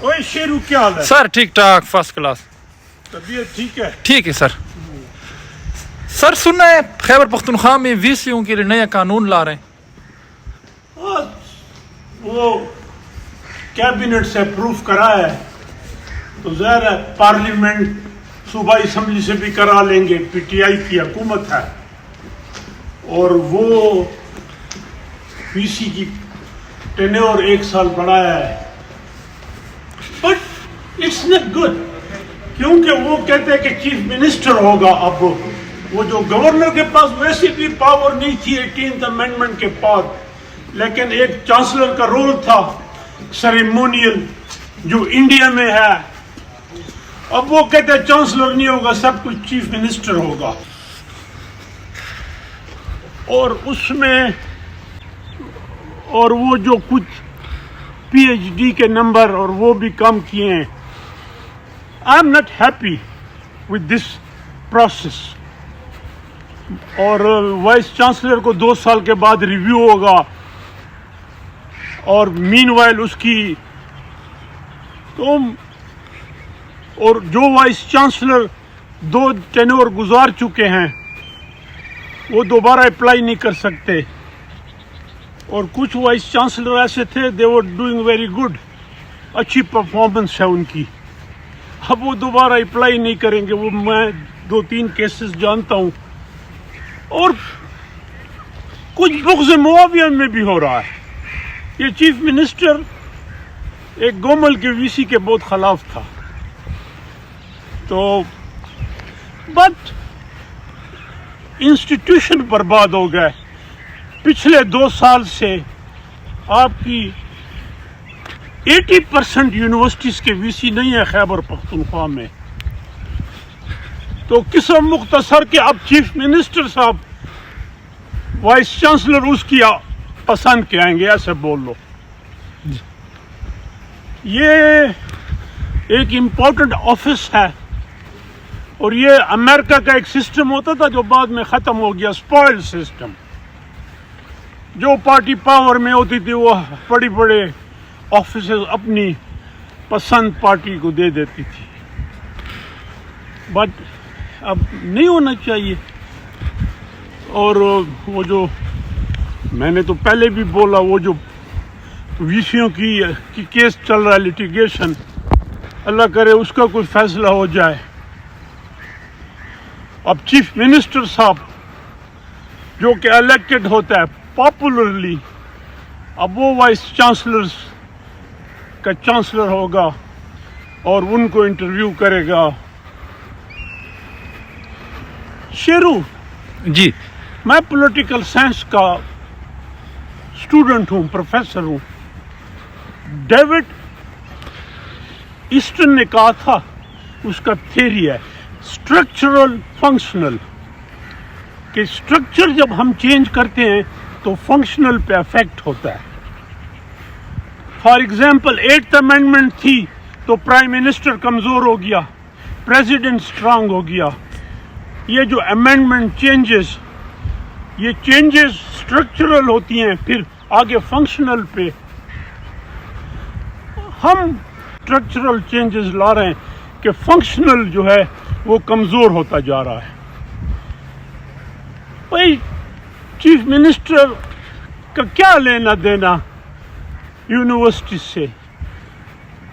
ओए शेरू क्या हाल है? सर ठीक ठाक फर्स्ट क्लास। तबीयत ठीक है? ठीक है सर। सर सुना है खैबर पख्तूनख्वा में वीसीओ के लिए नया कानून ला रहे हैं। हाँ, वो कैबिनेट से अप्रूव करा है तो ज़ाहिर है पार्लियामेंट सूबाई असम्बली से भी करा लेंगे। पीटीआई की हुकूमत है और वो वीसी की टेन्योर 1 साल बढ़ाया है, बट इट्स नॉट गुड क्योंकि वो कहते हैं कि चीफ मिनिस्टर होगा। अब वो जो गवर्नर के पास वैसे भी पावर नहीं थी 18th अमेंडमेंट के बाद, लेकिन एक चांसलर का रोल था सेरेमोनियल जो इंडिया में है। अब वो कहते हैं चांसलर नहीं होगा, सब कुछ चीफ मिनिस्टर होगा। और उसमें और वो जो कुछ पीएचडी के नंबर और वो भी कम किए हैं। I am not happy with this process. और वाइस चांसलर को 2 साल के बाद रिव्यू होगा और मीनवाइल उसकी तो और जो वाइस चांसलर 2 टेन्योर गुजार चुके हैं वो दोबारा अप्लाई नहीं कर सकते। और कुछ वाइस चांसलर ऐसे थे दे वर डूइंग वेरी गुड, अच्छी परफॉर्मेंस है उनकी, अब वो दोबारा अप्लाई नहीं करेंगे। वो मैं 2-3 केसेस जानता हूँ। और कुछ बुग़्ज़ मुआविया में भी हो रहा है। ये चीफ मिनिस्टर एक गोमल के वीसी के बहुत खिलाफ था, तो बट इंस्टीट्यूशन बर्बाद हो गए। पिछले 2 साल से आपकी 80% यूनिवर्सिटीज के वीसी नहीं है खैबर पख्तूनख्वा में। तो किस्म मुख्तसर के अब चीफ मिनिस्टर साहब वाइस चांसलर उसकी पसंद के आएंगे, ऐसे बोल लो। ये एक इम्पोर्टेंट ऑफिस है और ये अमेरिका का एक सिस्टम होता था जो बाद में ख़त्म हो गया, स्पॉइल्ड सिस्टम। जो पार्टी पावर में होती थी वो बड़े बड़े ऑफिस अपनी पसंद पार्टी को दे देती थी, बट अब नहीं होना चाहिए। और वो जो मैंने तो पहले भी बोला, वो जो वीसीओ की केस चल रहा है लिटिगेशन, अल्लाह करे उसका कोई फैसला हो जाए। अब चीफ मिनिस्टर साहब जो कि इलेक्टेड होता है पॉपुलरली, अब वो वाइस चांसलर का चांसलर होगा और उनको इंटरव्यू करेगा। शेरू जी, मैं पॉलिटिकल साइंस का स्टूडेंट हूँ, प्रोफेसर हूँ। डेविड ईस्टन ने कहा था, उसका थ्योरी है स्ट्रक्चरल फंक्शनल, कि स्ट्रक्चर जब हम चेंज करते हैं तो फंक्शनल पे अफेक्ट होता है। फॉर एग्जाम्पल 8th अमेंडमेंट थी तो प्राइम मिनिस्टर कमज़ोर हो गया, प्रेसिडेंट स्ट्रांग हो गया। ये जो अमेंडमेंट चेंजेस, ये चेंजेस स्ट्रक्चरल होती हैं, फिर आगे फंक्शनल पे हम स्ट्रक्चरल चेंजेस ला रहे हैं कि फंक्शनल जो है वो कमज़ोर होता जा रहा है। भाई चीफ मिनिस्टर का क्या लेना देना यूनिवर्सिटी से?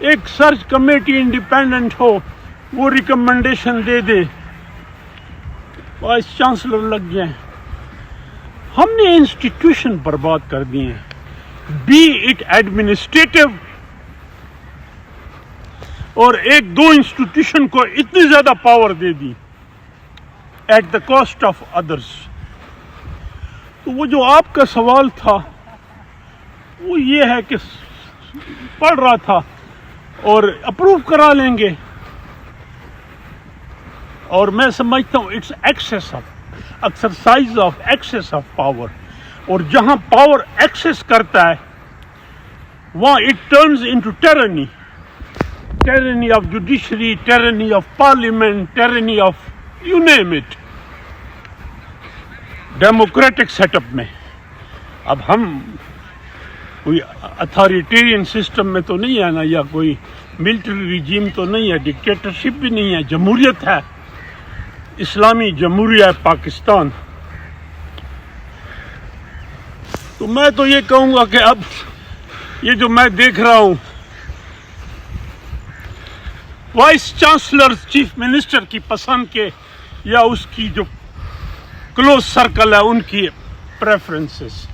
एक सर्च कमेटी इंडिपेंडेंट हो, वो रिकमेंडेशन दे दे, वाइस चांसलर लग जाए। हमने इंस्टीट्यूशन बर्बाद कर दिए हैं, बी इट एडमिनिस्ट्रेटिव, और 1-2 इंस्टीट्यूशन को इतनी ज्यादा power they the at the cost of others. तो वो जो आपका सवाल था वो ये है कि पढ़ रहा था और अप्रूव करा लेंगे, और मैं समझता हूँ it's excess of exercise of excess of power. और जहाँ पावर एक्सेस करता है वहाँ it turns into tyranny, tyranny of judiciary, tyranny of parliament, tyranny of you name it. Democratic setup में अब हम कोई अथॉरिटेरियन सिस्टम में तो नहीं है ना, या कोई ملٹری ریجیم تو نہیں ہے، ڈکٹیٹرشپ بھی نہیں ہے، جمہوریت ہے، اسلامی جمہوریہ پاکستان. تو میں تو یہ کہوں گا کہ اب یہ جو میں دیکھ رہا ہوں وائس چانسلر چیف منسٹر کی پسند کے یا اس کی جو کلوز سرکل ہے ان کی پریفرنسز،